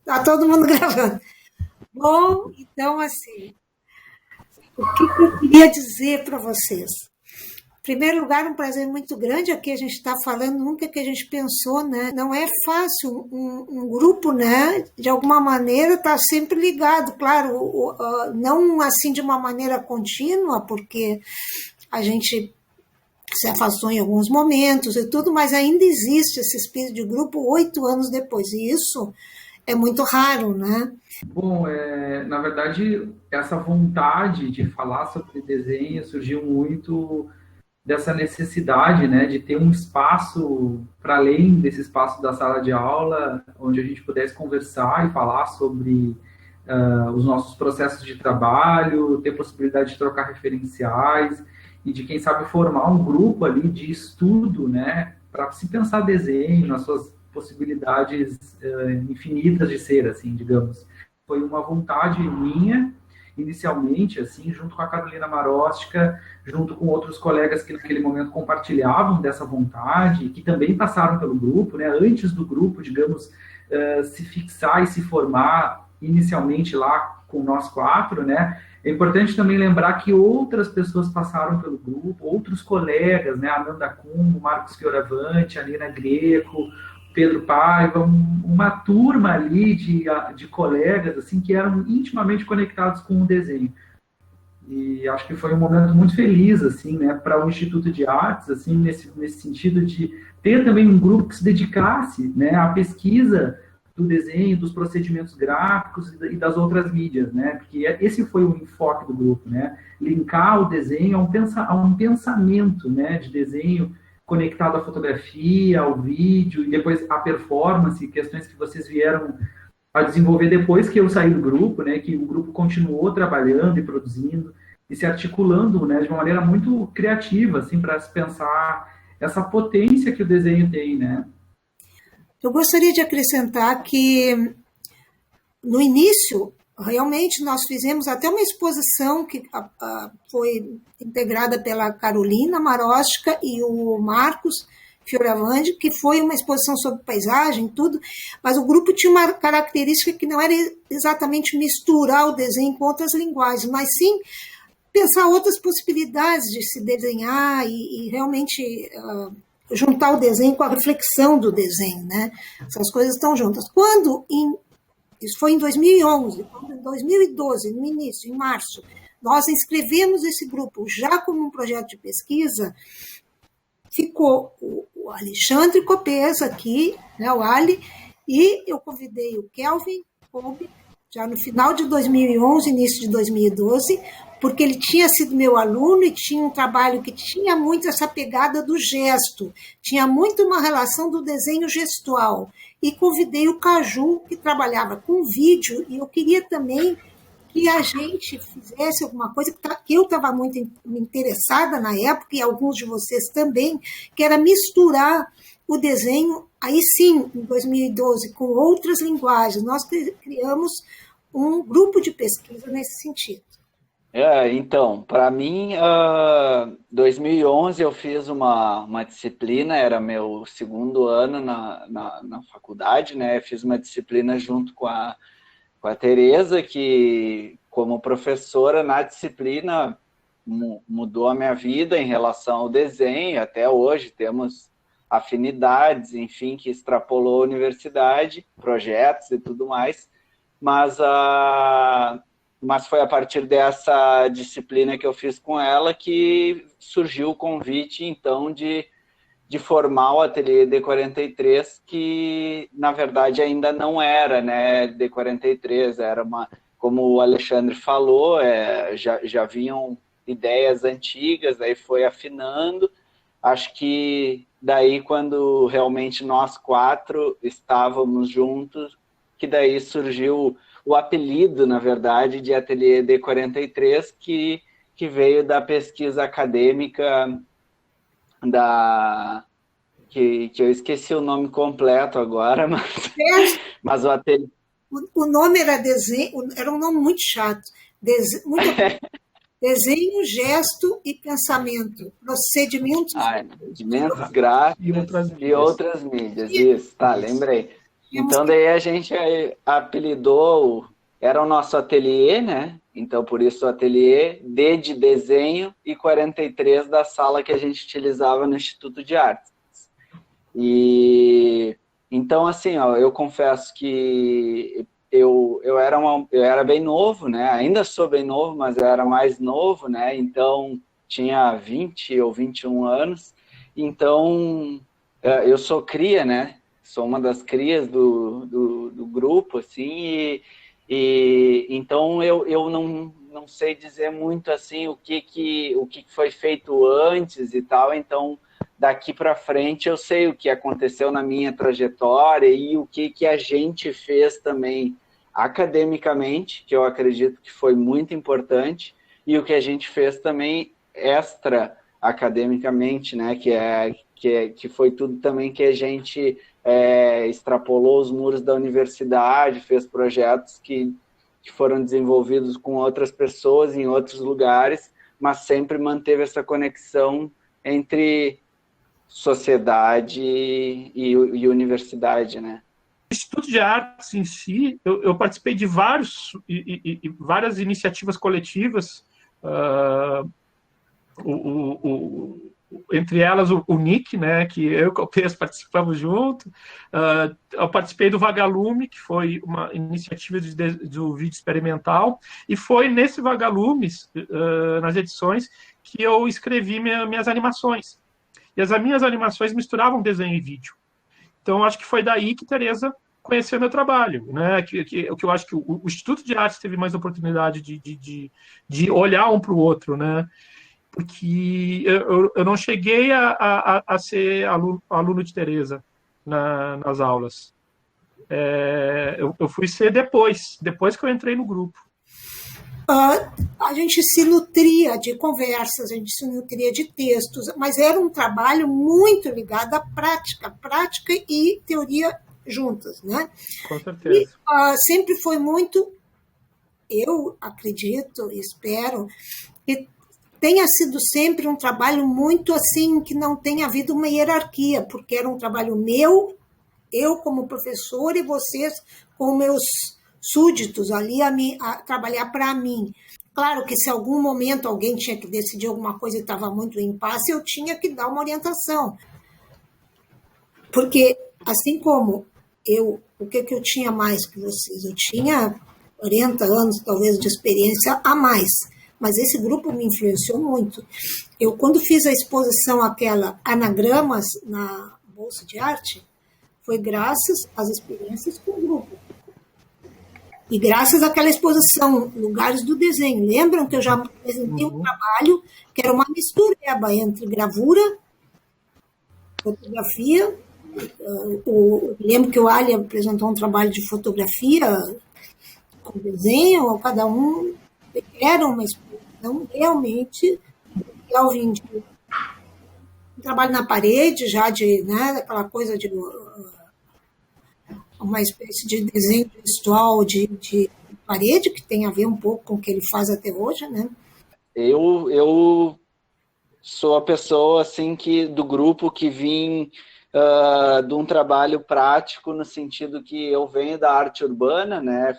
Tá todo mundo gravando. Bom, então, assim, o que eu queria dizer para vocês? Em primeiro lugar, um prazer muito grande. Aqui a gente está falando nunca que a gente pensou, né? Não é fácil um grupo, né? De alguma maneira está sempre ligado, claro, não assim de uma maneira contínua, porque a gente se afastou em alguns momentos e tudo, mas ainda existe esse espírito de grupo 8 anos depois, e isso é muito raro, né? Bom, na verdade, essa vontade de falar sobre desenho surgiu muito dessa necessidade, né, de ter um espaço para além desse espaço da sala de aula, onde a gente pudesse conversar e falar sobre os nossos processos de trabalho, ter possibilidade de trocar referenciais e de, quem sabe, formar um grupo ali de estudo, né, para se pensar desenho, nas suas possibilidades infinitas de ser, assim, digamos. Foi uma vontade minha, inicialmente, assim, junto com a Carolina Maróstica, junto com outros colegas que naquele momento compartilhavam dessa vontade, que também passaram pelo grupo, né, antes do grupo, digamos, se fixar e se formar inicialmente lá com nós 4, né. É importante também lembrar que outras pessoas passaram pelo grupo, outros colegas, né, a Nanda Kumbo, Marcos Fioravante, a Nina Greco, Pedro Paiva, uma turma ali de colegas assim, que eram intimamente conectados com o desenho. E acho que foi um momento muito feliz assim, né, para o Instituto de Artes, assim, nesse sentido de ter também um grupo que se dedicasse, né, à pesquisa do desenho, dos procedimentos gráficos e das outras mídias, né, porque esse foi o enfoque do grupo, né, linkar o desenho a um pensamento, né, de desenho conectado à fotografia, ao vídeo, e depois à performance, questões que vocês vieram a desenvolver depois que eu saí do grupo, né, que o grupo continuou trabalhando e produzindo, e se articulando, né, de uma maneira muito criativa, assim, para se pensar essa potência que o desenho tem, né. Eu gostaria de acrescentar que, no início, realmente nós fizemos até uma exposição que foi integrada pela Carolina Maróstica e o Marcos Fioravante, que foi uma exposição sobre paisagem, tudo, mas o grupo tinha uma característica que não era exatamente misturar o desenho com outras linguagens, mas sim pensar outras possibilidades de se desenhar e realmente juntar o desenho com a reflexão do desenho, né? Essas coisas estão juntas. Isso foi em 2011, em 2012, no início, em março, nós inscrevemos esse grupo já como um projeto de pesquisa. Ficou o Alexandre Copesa aqui, né, o Ali, e eu convidei o Kelvin Kolbe, já no final de 2011, início de 2012, porque ele tinha sido meu aluno e tinha um trabalho que tinha muito essa pegada do gesto, tinha muito uma relação do desenho gestual. E convidei o Caju, que trabalhava com vídeo, e eu queria também que a gente fizesse alguma coisa que eu estava muito interessada na época, e alguns de vocês também, que era misturar o desenho, aí sim, em 2012, com outras linguagens. Nós criamos um grupo de pesquisa nesse sentido. Então, para mim, 2011 eu fiz uma disciplina, era meu segundo ano na faculdade, né? Fiz uma disciplina junto com a Tereza, que como professora na disciplina mudou a minha vida em relação ao desenho. Até hoje temos afinidades, enfim, que extrapolou a universidade, projetos e tudo mais, mas foi a partir dessa disciplina que eu fiz com ela que surgiu o convite, então, de formar o Ateliê D43, que, na verdade, ainda não era, né, D43, era como o Alexandre falou, já vinham ideias antigas, aí foi afinando. Acho que daí, quando realmente nós 4 estávamos juntos, que daí surgiu o apelido, na verdade, de Ateliê D43, que veio da pesquisa acadêmica que eu esqueci o nome completo agora, mas o ateliê... O nome era era um nome muito chato. Desenho, gesto e pensamento. Procedimentos gráficos e outras mídias. Isso, tá, lembrei. Então, daí a gente apelidou, era o nosso ateliê, né? Então, por isso o ateliê, D de desenho e 43 da sala que a gente utilizava no Instituto de Artes. E então, assim, ó, eu confesso que eu era bem novo, né? Ainda sou bem novo, mas eu era mais novo, né? Então, tinha 20 ou 21 anos. Então, eu sou cria, né? Sou uma das crias do grupo, assim, então eu não sei dizer muito, assim, o que foi feito antes e tal, então daqui para frente eu sei o que aconteceu na minha trajetória e o que a gente fez também academicamente, que eu acredito que foi muito importante, e o que a gente fez também extra academicamente, né, que foi tudo também que a gente extrapolou os muros da universidade, fez projetos que foram desenvolvidos com outras pessoas em outros lugares, mas sempre manteve essa conexão entre sociedade e universidade, né? O Instituto de Artes em si, eu participei de várias iniciativas coletivas, entre elas o NIC, né, que eu e o Calpez participamos junto. Eu participei do Vagalume, que foi uma iniciativa do vídeo experimental, e foi nesse Vagalumes, nas edições, que eu escrevi minhas animações. E as minhas animações misturavam desenho e vídeo. Então, acho que foi daí que Tereza conheceu meu trabalho, né? Que eu acho que o Instituto de Artes teve mais oportunidade de olhar um para o outro, né? Porque eu não cheguei a ser aluno de Tereza nas aulas. Eu fui ser depois que eu entrei no grupo. A gente se nutria de conversas, a gente se nutria de textos, mas era um trabalho muito ligado à prática e teoria juntas, né? Com certeza. E sempre foi muito, eu acredito, espero, que tenha sido sempre um trabalho muito assim, que não tenha havido uma hierarquia, porque era um trabalho meu, eu como professor e vocês como meus súditos ali a trabalhar para mim. Claro que se em algum momento alguém tinha que decidir alguma coisa e estava muito em impasse, eu tinha que dar uma orientação. Porque, assim como o que eu tinha mais que vocês? Eu tinha 40 anos, talvez, de experiência a mais. Mas esse grupo me influenciou muito. Eu, quando fiz a exposição aquela Anagramas na Bolsa de Arte, foi graças às experiências com o grupo. E graças àquela exposição, Lugares do Desenho. Lembram que eu já apresentei um trabalho que era uma mistureba entre gravura, fotografia. Lembro que o Ali apresentou um trabalho de fotografia com desenho, cada um era uma exposição realmente de um trabalho na parede, já de, né, aquela coisa de uma espécie de desenho gestual de parede, que tem a ver um pouco com o que ele faz até hoje, né? Eu sou a pessoa, assim, do grupo que vim de um trabalho prático, no sentido que eu venho da arte urbana, né?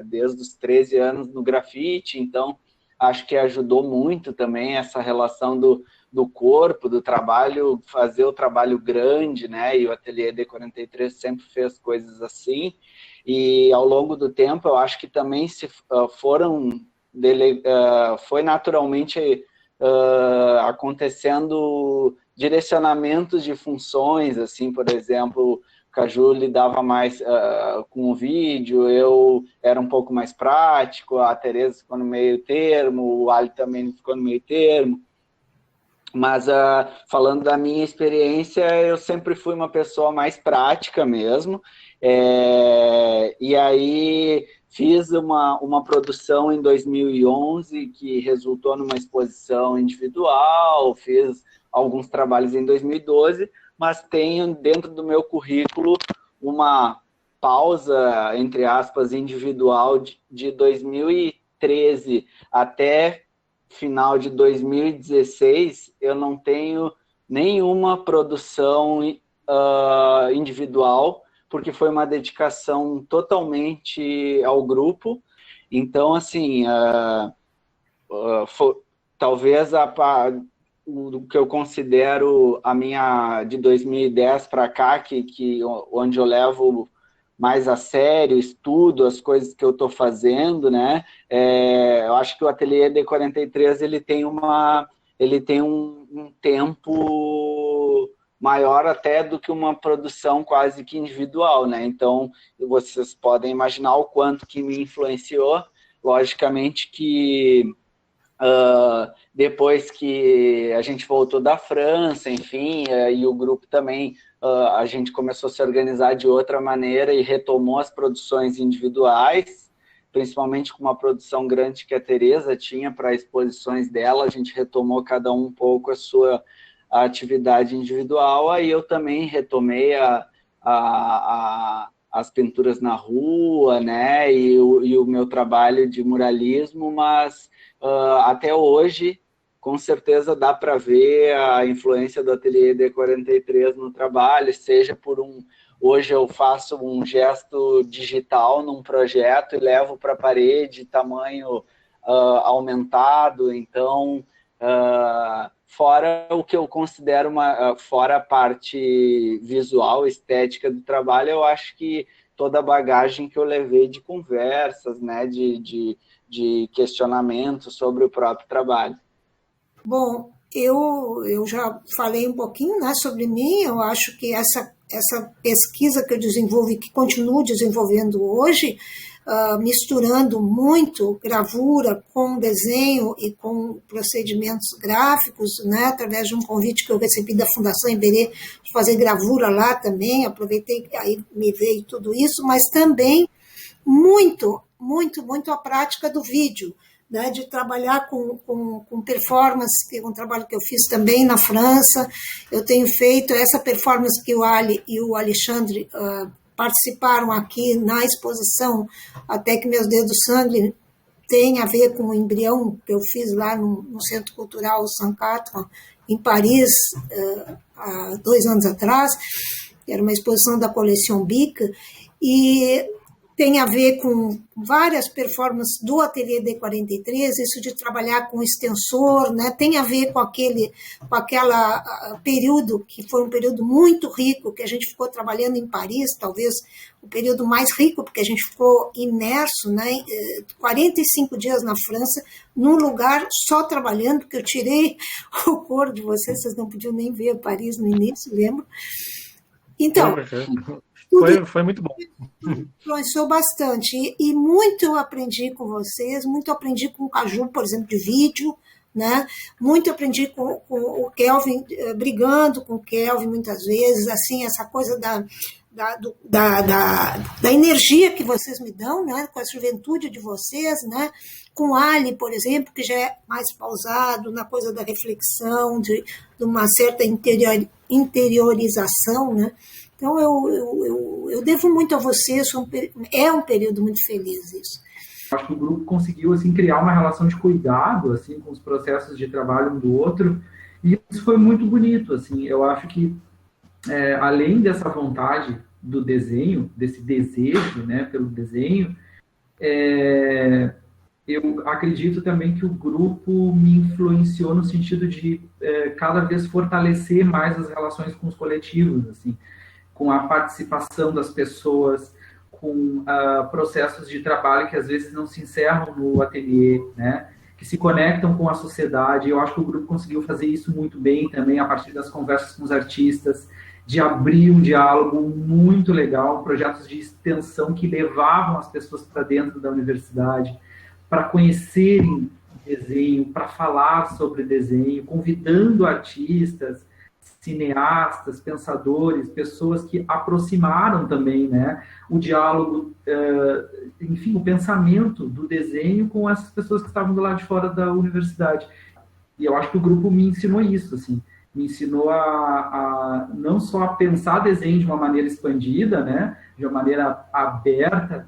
Desde os 13 anos no grafite, então acho que ajudou muito também essa relação do corpo, do trabalho, fazer o trabalho grande, né? E o Ateliê D43 sempre fez coisas assim. E ao longo do tempo, eu acho que também foi naturalmente acontecendo direcionamentos de funções, assim, por exemplo, o Caju lidava mais com o vídeo, eu era um pouco mais prático, a Tereza ficou no meio termo, o Ali também ficou no meio termo. Mas, falando da minha experiência, eu sempre fui uma pessoa mais prática mesmo. E aí fiz uma produção em 2011 que resultou numa exposição individual, fiz alguns trabalhos em 2012, mas tenho dentro do meu currículo uma pausa, entre aspas, individual de 2013 até final de 2016, eu não tenho nenhuma produção individual, porque foi uma dedicação totalmente ao grupo. Então, assim, talvez o que eu considero a minha de 2010 para cá, onde eu levo mais a sério, estudo as coisas que eu estou fazendo, né? Eu acho que o Ateliê D43 ele tem um tempo maior até do que uma produção quase que individual, né? Então, vocês podem imaginar o quanto que me influenciou. Logicamente que depois que a gente voltou da França, enfim, e o grupo também, a gente começou a se organizar de outra maneira e retomou as produções individuais, principalmente com uma produção grande que a Tereza tinha para exposições dela, a gente retomou cada um pouco a sua atividade individual, aí eu também retomei as pinturas na rua, né, e o meu trabalho de muralismo, mas até hoje, com certeza dá para ver a influência do Ateliê D43 no trabalho, seja hoje eu faço um gesto digital num projeto e levo para a parede, tamanho aumentado, então, fora o que eu considero fora a parte visual, estética do trabalho, eu acho que toda a bagagem que eu levei de conversas, né, de questionamento sobre o próprio trabalho. Bom, eu já falei um pouquinho, né, sobre mim. Eu acho que essa pesquisa que eu desenvolvo e que continuo desenvolvendo hoje, misturando muito gravura com desenho e com procedimentos gráficos, né, através de um convite que eu recebi da Fundação Iberê de fazer gravura lá também, aproveitei que aí me veio tudo isso, mas também muito a prática do vídeo, né, de trabalhar com performance, que é um trabalho que eu fiz também na França. Eu tenho feito essa performance que o Ali e o Alexandre participaram aqui na exposição, até que meus dedos sangue tem a ver com o embrião que eu fiz lá no Centro Cultural Saint-Quatre, em Paris, há 2 anos atrás. Era uma exposição da Collection Bic, e tem a ver com várias performances do Ateliê D43, isso de trabalhar com extensor, né? Tem a ver com aquele período, que foi um período muito rico, que a gente ficou trabalhando em Paris, talvez o período mais rico, porque a gente ficou imerso, né? 45 dias na França, num lugar só trabalhando, porque eu tirei o couro de vocês não podiam nem ver Paris no início, lembro? Então... Foi muito bom. Influenciou bastante. E muito eu aprendi com vocês, muito aprendi com o Caju, por exemplo, de vídeo, né? Muito aprendi com o Kelvin, brigando com o Kelvin muitas vezes, assim, essa coisa da energia que vocês me dão, né? Com a juventude de vocês, né? Com o Ali, por exemplo, que já é mais pausado na coisa da reflexão, de uma certa interiorização, né? Então, eu devo muito a vocês, é um período muito feliz isso. Acho que o grupo conseguiu assim, criar uma relação de cuidado assim, com os processos de trabalho um do outro, e isso foi muito bonito. Assim, eu acho que, além dessa vontade do desenho, desse desejo, né, pelo desenho, eu acredito também que o grupo me influenciou no sentido de cada vez fortalecer mais as relações com os coletivos, assim, com a participação das pessoas, com processos de trabalho que às vezes não se encerram no ateliê, né? Que se conectam com a sociedade. Eu acho que o grupo conseguiu fazer isso muito bem também, a partir das conversas com os artistas, de abrir um diálogo muito legal, projetos de extensão que levavam as pessoas para dentro da universidade, para conhecerem desenho, para falar sobre desenho, convidando artistas, cineastas, pensadores, pessoas que aproximaram também, né, o diálogo, enfim, o pensamento do desenho com essas pessoas que estavam do lado de fora da universidade. E eu acho que o grupo me ensinou isso, assim, me ensinou a não só a pensar desenho de uma maneira expandida, né, de uma maneira aberta,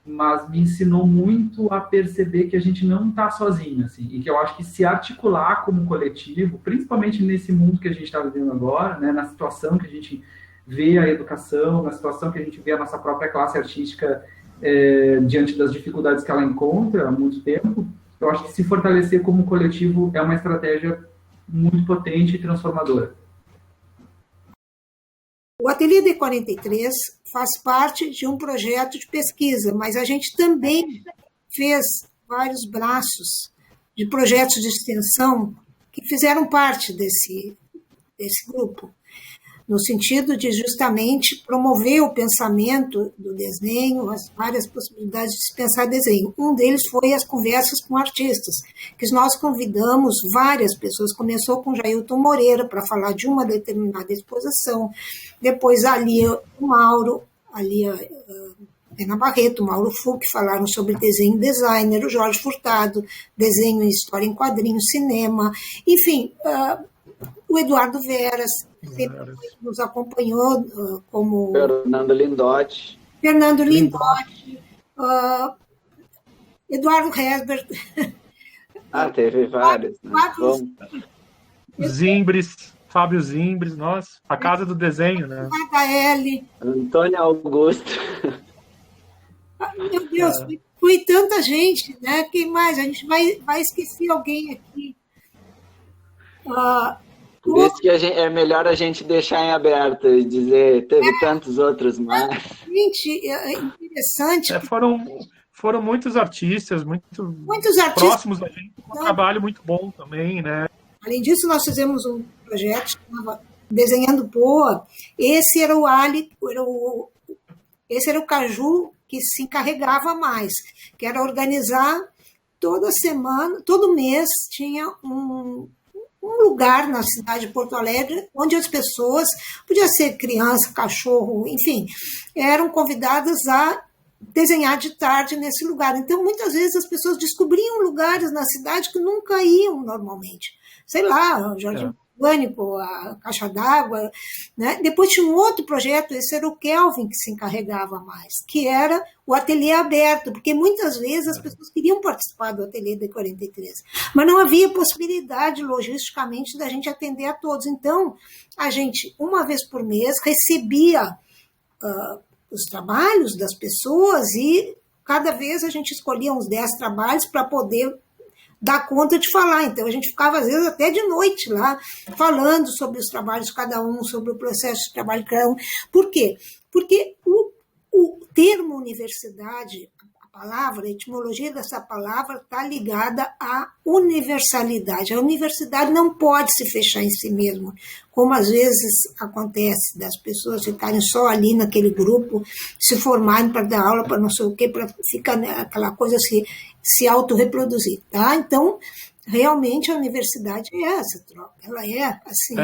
mas me ensinou muito a perceber que a gente não está sozinho, assim, e que eu acho que se articular como coletivo, principalmente nesse mundo que a gente está vivendo agora, né, na situação que a gente vê a educação, na situação que a gente vê a nossa própria classe artística diante das dificuldades que ela encontra há muito tempo. Eu acho que se fortalecer como coletivo é uma estratégia muito potente e transformadora. O Ateliê D43 faz parte de um projeto de pesquisa, mas a gente também fez vários braços de projetos de extensão que fizeram parte desse grupo, no sentido de justamente promover o pensamento do desenho, as várias possibilidades de se pensar desenho. Um deles foi as conversas com artistas, que nós convidamos várias pessoas. Começou com Jailton Moreira para falar de uma determinada exposição, depois a Lia, o Mauro, a Lia Pena Barreto, o Mauro Fuch falaram sobre desenho designer, o Jorge Furtado, desenho e história em quadrinhos, cinema, enfim, o Eduardo Veras, sempre nos acompanhou como... Fernando Lindotti, Eduardo Herbert. Teve vários. Né? Zimbres, Fábio Zimbres, nossa, a Casa do Desenho, né? HL. Antônio Augusto. Meu Deus, foi tanta gente, né? Quem mais? A gente vai esquecer alguém aqui. Por isso que é melhor a gente deixar em aberto e dizer, teve tantos outros mais. Gente, é interessante. Foram muitos artistas, muitos artistas próximos da gente, um trabalho muito bom também, né? Além disso, nós fizemos um projeto que chamava Desenhando Poa. Esse era esse era o Caju que se encarregava mais, que era organizar toda semana, todo mês tinha um lugar na cidade de Porto Alegre onde as pessoas, podia ser criança, cachorro, enfim, eram convidadas a desenhar de tarde nesse lugar. Então, muitas vezes as pessoas descobriam lugares na cidade que nunca iam normalmente. Sei lá, o Jardim Botânico, a Caixa d'Água, né? Depois tinha um outro projeto, esse era o Kelvin que se encarregava mais, que era o ateliê aberto, porque muitas vezes as pessoas queriam participar do ateliê D43, mas não havia possibilidade logisticamente da gente atender a todos. Então, a gente, uma vez por mês, recebia os trabalhos das pessoas e cada vez a gente escolhia uns 10 trabalhos para poder dar conta de falar. Então, a gente ficava, às vezes, até de noite lá, falando sobre os trabalhos de cada um, sobre o processo de trabalho de cada um. Por quê? Porque o termo universidade, a palavra, a etimologia dessa palavra está ligada à universalidade. A universidade não pode se fechar em si mesma, como às vezes acontece das pessoas ficarem só ali naquele grupo, se formarem para dar aula, para não sei o quê, para ficar aquela coisa se autorreproduzir, tá? Então, realmente a universidade é essa troca, ela é assim.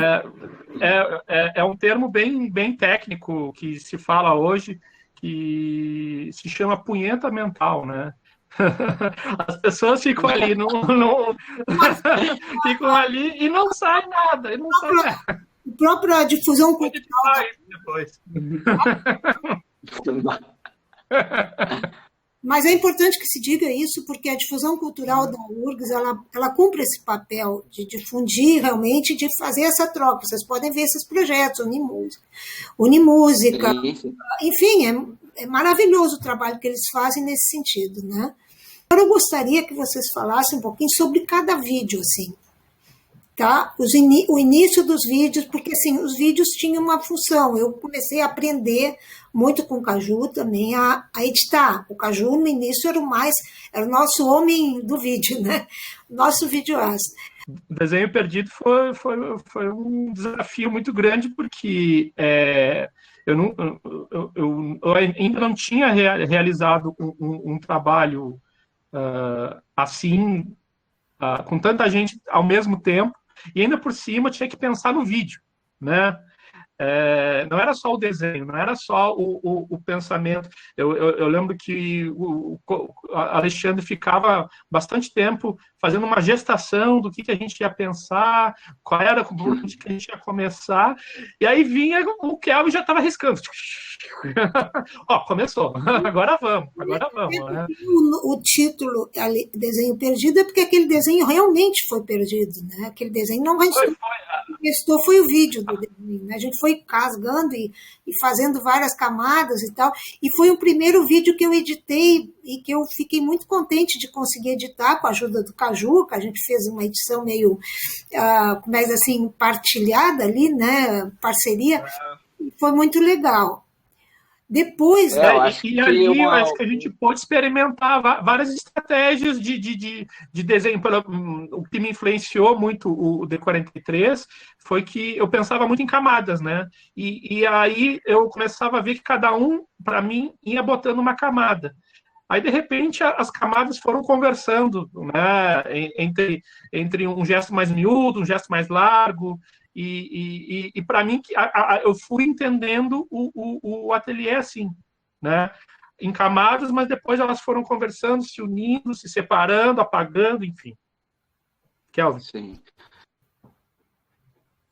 É um termo bem técnico que se fala hoje, que se chama punheta mental, né? As pessoas ficam ali, ficam ali e não sai nada. A própria difusão cultural. Depois. Mas é importante que se diga isso, porque a difusão cultural da URGS, ela cumpre esse papel de difundir realmente, de fazer essa troca. Vocês podem ver esses projetos, Unimúsica, enfim, é maravilhoso o trabalho que eles fazem nesse sentido, né? Agora eu gostaria que vocês falassem um pouquinho sobre cada vídeo, assim, tá? O início dos vídeos, porque assim, os vídeos tinham uma função. Eu comecei a aprender muito com o Caju também a editar. O Caju, no início, era o nosso homem do vídeo, né? Nosso videoasta. O Desenho Perdido foi um desafio muito grande, porque eu ainda não tinha realizado um trabalho assim, com tanta gente ao mesmo tempo, e ainda por cima tinha que pensar no vídeo, né? Não era só o desenho, não era só o pensamento. Eu lembro que o Alexandre ficava bastante tempo fazendo uma gestação do que a gente ia pensar, qual era onde que a gente ia começar, e aí vinha o Kelvin já estava riscando. Começou, agora vamos. Né? O título Desenho Perdido é porque aquele desenho realmente foi perdido, né? Aquele desenho não vai ser. testou foi o vídeo do desenho, né? A gente foi rasgando e fazendo várias camadas e tal, e foi o primeiro vídeo que eu editei e que eu fiquei muito contente de conseguir editar com a ajuda do Caju, que a gente fez uma edição meio, mais assim, partilhada ali, né? Parceria, e foi muito legal. Depois... eu acho que a gente pode experimentar várias estratégias de desenho. O que me influenciou muito o D43 foi que eu pensava muito em camadas, né? E aí eu começava a ver que cada um, para mim, ia botando uma camada. Aí, de repente, as camadas foram conversando, né? Entre um gesto mais miúdo, um gesto mais largo. E para mim, eu fui entendendo o ateliê assim, né? Em camadas, mas depois elas foram conversando, se unindo, se separando, apagando, enfim. Kelvin. Sim.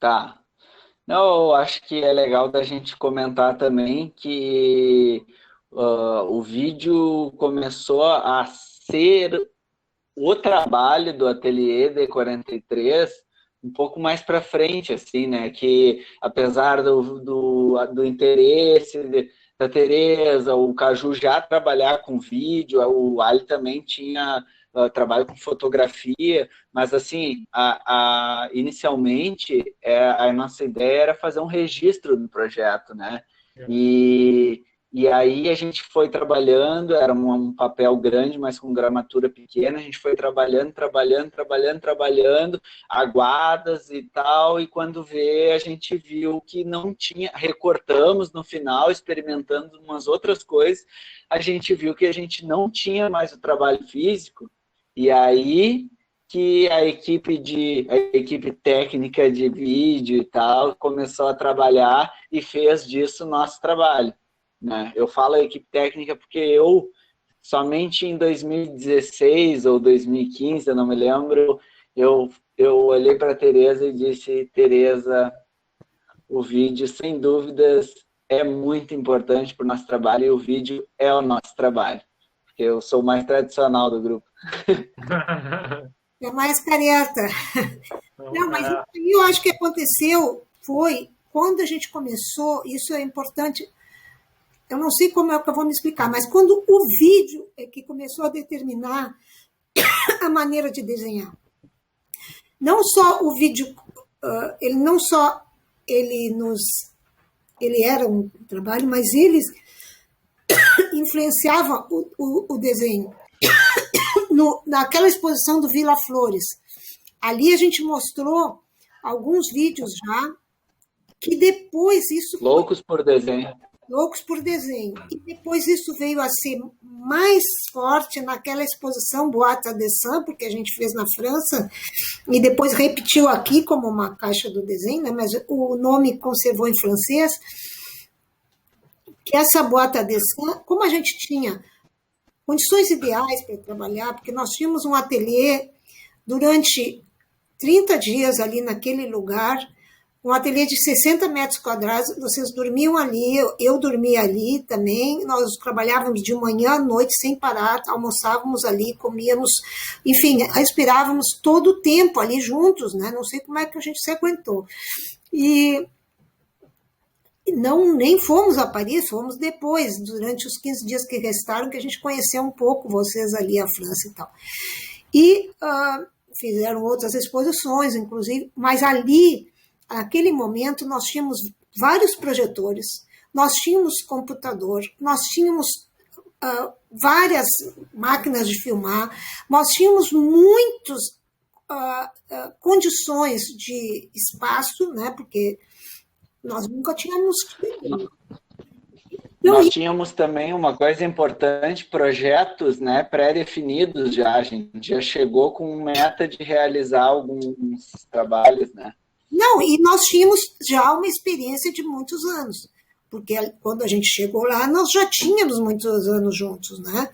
Tá. Não, eu acho que é legal da gente comentar também que o vídeo começou a ser o trabalho do ateliê D43 um pouco mais para frente, assim, né? Que apesar do interesse da Tereza, o Caju já trabalhar com vídeo, o Ali também tinha trabalho com fotografia, mas assim, inicialmente a nossa ideia era fazer um registro do projeto, né? E aí a gente foi trabalhando, era um papel grande, mas com gramatura pequena, a gente foi trabalhando, aguadas e tal, e quando vê, a gente viu que não tinha, recortamos no final, experimentando umas outras coisas, a gente viu que a gente não tinha mais o trabalho físico, e aí que a equipe técnica de vídeo e tal começou a trabalhar e fez disso o nosso trabalho. Né? Eu falo equipe técnica porque eu, somente em 2016 ou 2015, eu não me lembro, eu olhei para a Tereza e disse: Tereza, o vídeo, sem dúvidas, é muito importante para o nosso trabalho e o vídeo é o nosso trabalho. Porque eu sou o mais tradicional do grupo. É mais careta. Não, mas eu acho que aconteceu foi quando a gente começou, isso é importante. Eu não sei como é que eu vou me explicar, mas quando o vídeo é que começou a determinar a maneira de desenhar. Não só o vídeo, ele era um trabalho, mas eles influenciavam o desenho. Naquela exposição do Vila Flores, ali a gente mostrou alguns vídeos já, que depois isso... Loucos por desenho. E depois isso veio a ser mais forte naquela exposição Boîte à Dessin, porque a gente fez na França, e depois repetiu aqui como uma caixa do desenho, né? Mas o nome conservou em francês. Que essa Boîte à Dessin, como a gente tinha condições ideais para trabalhar, porque nós tínhamos um ateliê durante 30 dias ali naquele lugar, um ateliê de 60 metros quadrados, vocês dormiam ali, eu dormia ali também, nós trabalhávamos de manhã à noite sem parar, almoçávamos ali, comíamos, enfim, respirávamos todo o tempo ali juntos, né? Não sei como é que a gente se aguentou. E nem fomos a Paris, fomos depois, durante os 15 dias que restaram, que a gente conheceu um pouco vocês ali, a França e tal. E fizeram outras exposições, inclusive, mas ali... Naquele momento, nós tínhamos vários projetores, nós tínhamos computador, nós tínhamos várias máquinas de filmar, nós tínhamos muitas condições de espaço, né, porque nós nunca tínhamos... Nós tínhamos também uma coisa importante, projetos, né, pré-definidos já, a gente já chegou com meta de realizar alguns trabalhos, né? Não, e nós tínhamos já uma experiência de muitos anos, porque quando a gente chegou lá, nós já tínhamos muitos anos juntos, né?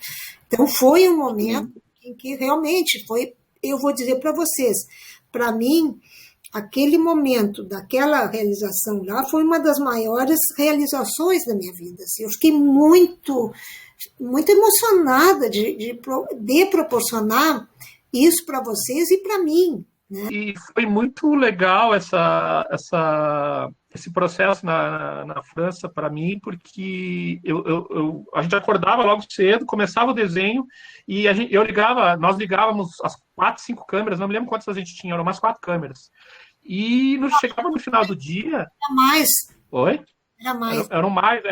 Então, foi um momento em que realmente foi, eu vou dizer para vocês, para mim, aquele momento daquela realização lá foi uma das maiores realizações da minha vida. Assim, eu fiquei muito emocionada de proporcionar isso para vocês e para mim, né? E foi muito legal esse processo na França para mim, porque a gente acordava logo cedo, começava o desenho e nós ligávamos as 4, 5 câmeras, não me lembro quantas a gente tinha, eram umas 4 câmeras. E chegava no final do dia... Era mais. Oi? Era mais. Eram mais,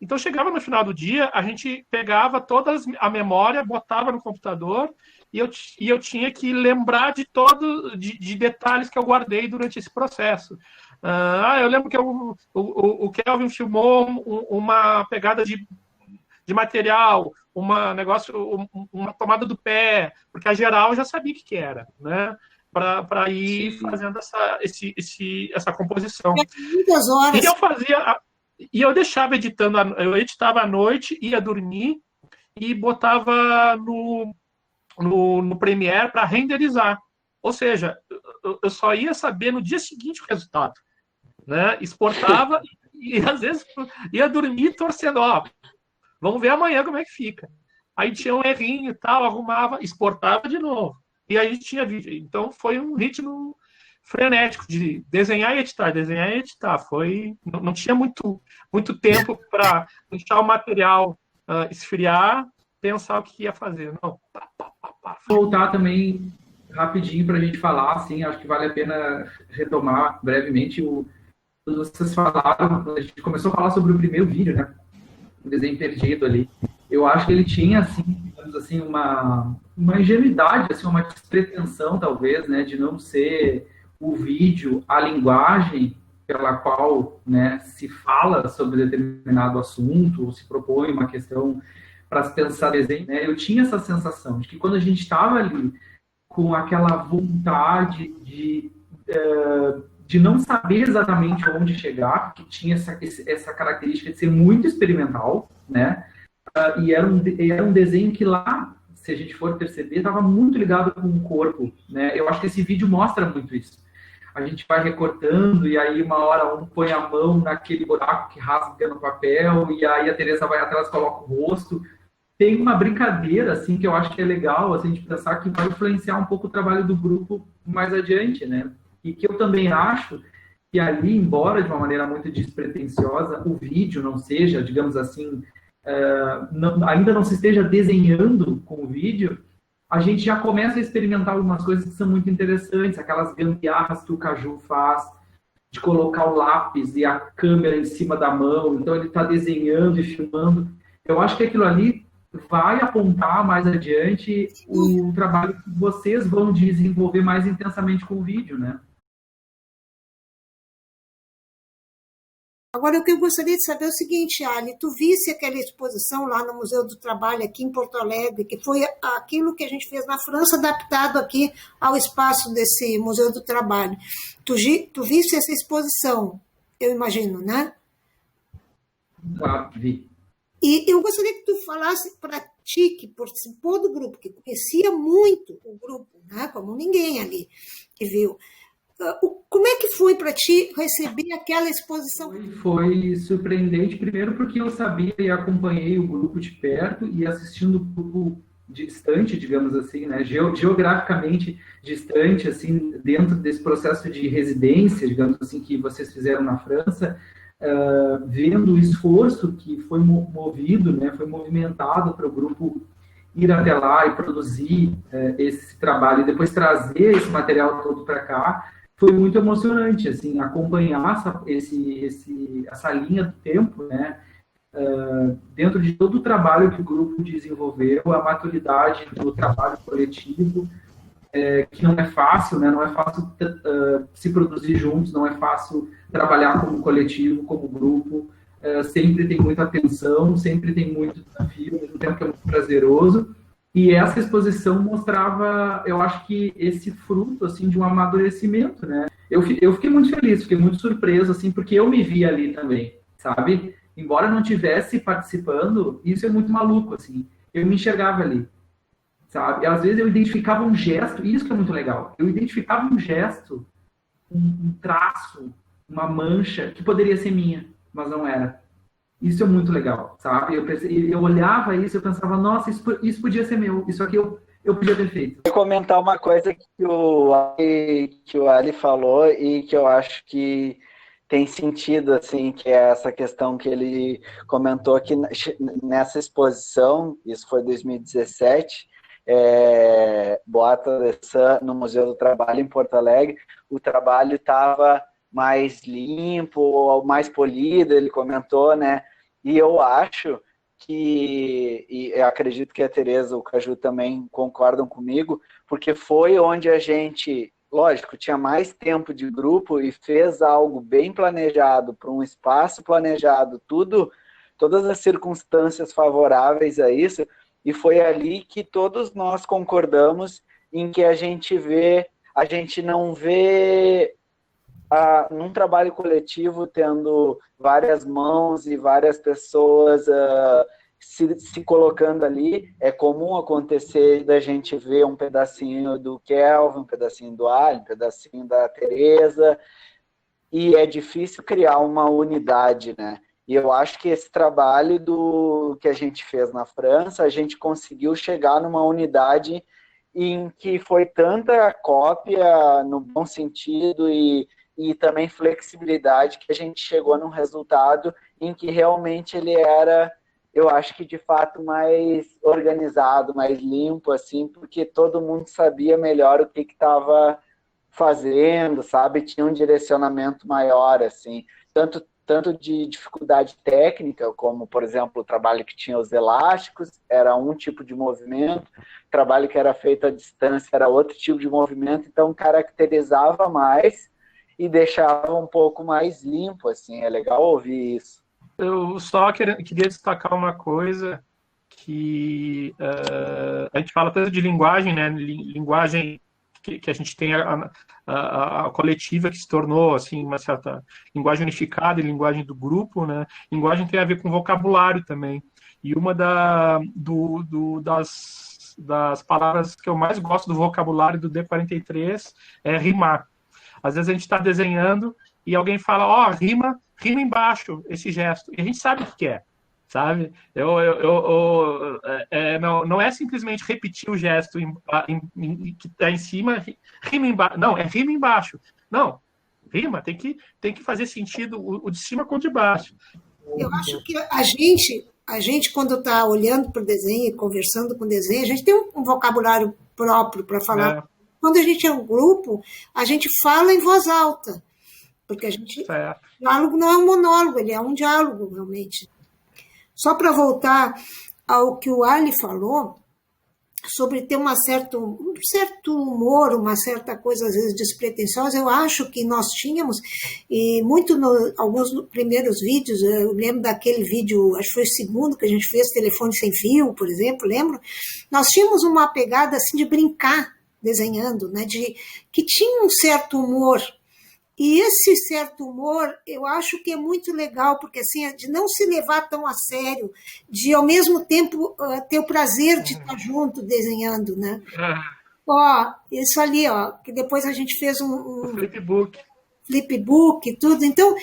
Então chegava no final do dia, a gente pegava toda a memória, botava no computador e eu tinha que lembrar de detalhes que eu guardei durante esse processo. Eu lembro que o Kelvin filmou uma pegada de material, uma tomada do pé, porque a geral eu já sabia o que era, né? Para ir Sim. fazendo essa composição. Muitas horas. E eu deixava editando, eu editava à noite, ia dormir e botava no Premiere para renderizar. Ou seja, eu só ia saber no dia seguinte o resultado, né? Exportava e às vezes ia dormir torcendo, vamos ver amanhã como é que fica. Aí tinha um errinho e tal, arrumava, exportava de novo. E aí tinha vídeo. Então foi um ritmo frenético de desenhar e editar. Não tinha muito tempo para deixar o material esfriar, pensar o que ia fazer. Não. Voltar também rapidinho para a gente falar, assim, acho que vale a pena retomar brevemente vocês falaram, a gente começou a falar sobre o primeiro vídeo, né? O desenho perdido ali. Eu acho que ele tinha, assim, digamos assim, uma ingenuidade, assim, uma despretensão, talvez, né, de não ser o vídeo, a linguagem pela qual, né, se fala sobre determinado assunto, ou se propõe uma questão para se pensar desenho, né? Eu tinha essa sensação de que quando a gente estava ali com aquela vontade de não saber exatamente onde chegar, que tinha essa característica de ser muito experimental, né? E era um desenho que lá, se a gente for perceber, estava muito ligado com o corpo, né? Eu acho que esse vídeo mostra muito isso. A gente vai recortando e aí uma hora um põe a mão naquele buraco que rasga no papel e aí a Teresa vai atrás, coloca o rosto. Tem uma brincadeira, assim, que eu acho que é legal, assim, de pensar que vai influenciar um pouco o trabalho do grupo mais adiante, né? E que eu também acho que ali, embora de uma maneira muito despretensiosa, o vídeo não seja, digamos assim, ainda não se esteja desenhando com o vídeo, a gente já começa a experimentar algumas coisas que são muito interessantes, aquelas gambiarras que o Caju faz, de colocar o lápis e a câmera em cima da mão, então ele está desenhando e filmando. Eu acho que aquilo ali vai apontar mais adiante o trabalho que vocês vão desenvolver mais intensamente com o vídeo, né? Agora, o que eu gostaria de saber é o seguinte, Ali, tu visse aquela exposição lá no Museu do Trabalho, aqui em Porto Alegre, que foi aquilo que a gente fez na França, adaptado aqui ao espaço desse Museu do Trabalho. Tu visse essa exposição, eu imagino, né? Claro, vi. E eu gostaria que tu falasse para ti, que participou do grupo, que conhecia muito o grupo, né? Como ninguém ali que viu. Como é que foi para ti receber aquela exposição? Foi surpreendente, primeiro porque eu sabia e acompanhei o grupo de perto e assistindo o grupo distante, digamos assim, né, geograficamente distante, assim, dentro desse processo de residência, digamos assim, que vocês fizeram na França, vendo o esforço que foi movido, né, foi movimentado para o grupo ir até lá e produzir esse trabalho e depois trazer esse material todo para cá, foi muito emocionante, assim, acompanhar essa linha do tempo, né, dentro de todo o trabalho que o grupo desenvolveu, a maturidade do trabalho coletivo, que não é fácil, né, não é fácil se produzir juntos, não é fácil trabalhar como coletivo, como grupo, sempre tem muita tensão, sempre tem muito desafio, ao mesmo tempo que é muito prazeroso. E essa exposição mostrava, eu acho que esse fruto, assim, de um amadurecimento, né? Eu fiquei muito feliz, fiquei muito surpreso, assim, porque eu me vi ali também, sabe? Embora não estivesse participando, isso é muito maluco, assim. Eu me enxergava ali, sabe? E às vezes eu identificava um gesto, isso que é muito legal. Eu identificava um gesto, um traço, uma mancha, que poderia ser minha, mas não era. Isso é muito legal, sabe? Eu olhava isso e eu pensava, nossa, isso podia ser meu. Isso aqui eu podia ter feito. Vou comentar uma coisa que o Ali falou e que eu acho que tem sentido, assim, que é essa questão que ele comentou que nessa exposição, isso foi 2017, Boata de Sun, no Museu do Trabalho em Porto Alegre, o trabalho estava mais limpo, mais polido, ele comentou, né? E eu acho e eu acredito que a Tereza e o Caju também concordam comigo, porque foi onde a gente, lógico, tinha mais tempo de grupo e fez algo bem planejado, para um espaço planejado, todas as circunstâncias favoráveis a isso, e foi ali que todos nós concordamos em que a gente não vê num trabalho coletivo tendo várias mãos e várias pessoas se colocando ali. É comum acontecer da gente ver um pedacinho do Kelvin, um pedacinho do Ali, um pedacinho da Tereza, e é difícil criar uma unidade, né? E eu acho que esse trabalho que a gente fez na França, a gente conseguiu chegar numa unidade em que foi tanta cópia, no bom sentido, e também flexibilidade, que a gente chegou num resultado em que realmente ele era, eu acho que de fato mais organizado, mais limpo, assim, porque todo mundo sabia melhor o que estava fazendo, sabe? Tinha um direcionamento maior, assim, tanto de dificuldade técnica, como, por exemplo, o trabalho que tinha os elásticos, era um tipo de movimento, o trabalho que era feito à distância era outro tipo de movimento, então caracterizava mais e deixava um pouco mais limpo, assim, é legal ouvir isso. Eu só queria destacar uma coisa que a gente fala tanto de linguagem, né? Linguagem que a gente tem a coletiva que se tornou assim uma certa linguagem unificada e linguagem do grupo, né? Linguagem tem a ver com vocabulário também. E uma das palavras que eu mais gosto do vocabulário do D43 é rimar. Às vezes a gente está desenhando e alguém fala, rima embaixo esse gesto. E a gente sabe o que é, sabe? Não é simplesmente repetir o gesto que está em cima, rima embaixo. Não, é rima embaixo. Não, rima, tem que fazer sentido o de cima com o de baixo. Eu acho que a gente quando está olhando para o desenho e conversando com o desenho, a gente tem um vocabulário próprio para falar. Quando a gente é um grupo, a gente fala em voz alta, porque o diálogo não é um monólogo, ele é um diálogo, realmente. Só para voltar ao que o Ali falou, sobre ter um certo humor, uma certa coisa, às vezes, despretensiosa, eu acho que nós tínhamos, e muito alguns primeiros vídeos, eu lembro daquele vídeo, acho que foi o segundo que a gente fez, Telefone Sem Fio, por exemplo, lembro? Nós tínhamos uma pegada assim de brincar, desenhando, né, que tinha um certo humor. E esse certo humor, eu acho que é muito legal, porque assim, de não se levar tão a sério, de ao mesmo tempo ter o prazer de estar junto desenhando, né? Isso ali, que depois a gente fez um flipbook e tudo. Então,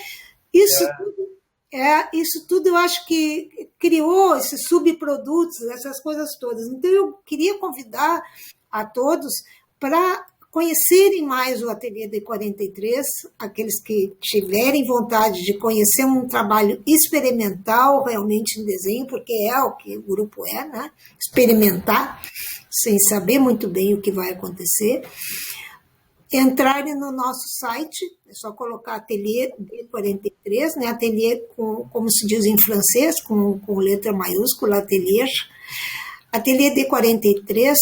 isso tudo eu acho que criou esses subprodutos, essas coisas todas. Então, eu queria convidar a todos para conhecerem mais o Ateliê D43, aqueles que tiverem vontade de conhecer um trabalho experimental realmente em desenho, porque é o que o grupo é, né? Experimentar, sem saber muito bem o que vai acontecer. Entrarem no nosso site, é só colocar Ateliê D43, né? Ateliê, como se diz em francês, com letra maiúscula, Ateliê D43,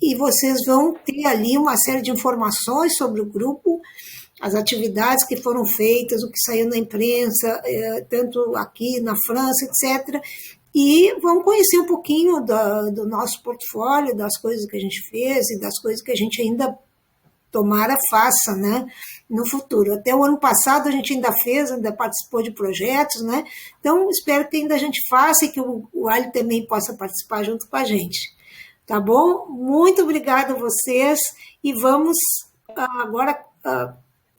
e vocês vão ter ali uma série de informações sobre o grupo, as atividades que foram feitas, o que saiu na imprensa, tanto aqui na França, etc. E vão conhecer um pouquinho do nosso portfólio, das coisas que a gente fez e das coisas que a gente ainda tomara faça, né, no futuro. Até o ano passado a gente ainda participou de projetos, né? Então espero que ainda a gente faça e que o Ali também possa participar junto com a gente. Tá bom? Muito obrigada a vocês e vamos agora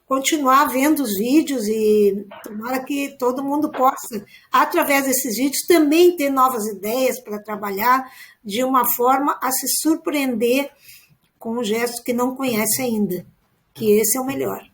continuar vendo os vídeos e tomara que todo mundo possa, através desses vídeos, também ter novas ideias para trabalhar de uma forma a se surpreender com um gesto que não conhece ainda, que esse é o melhor.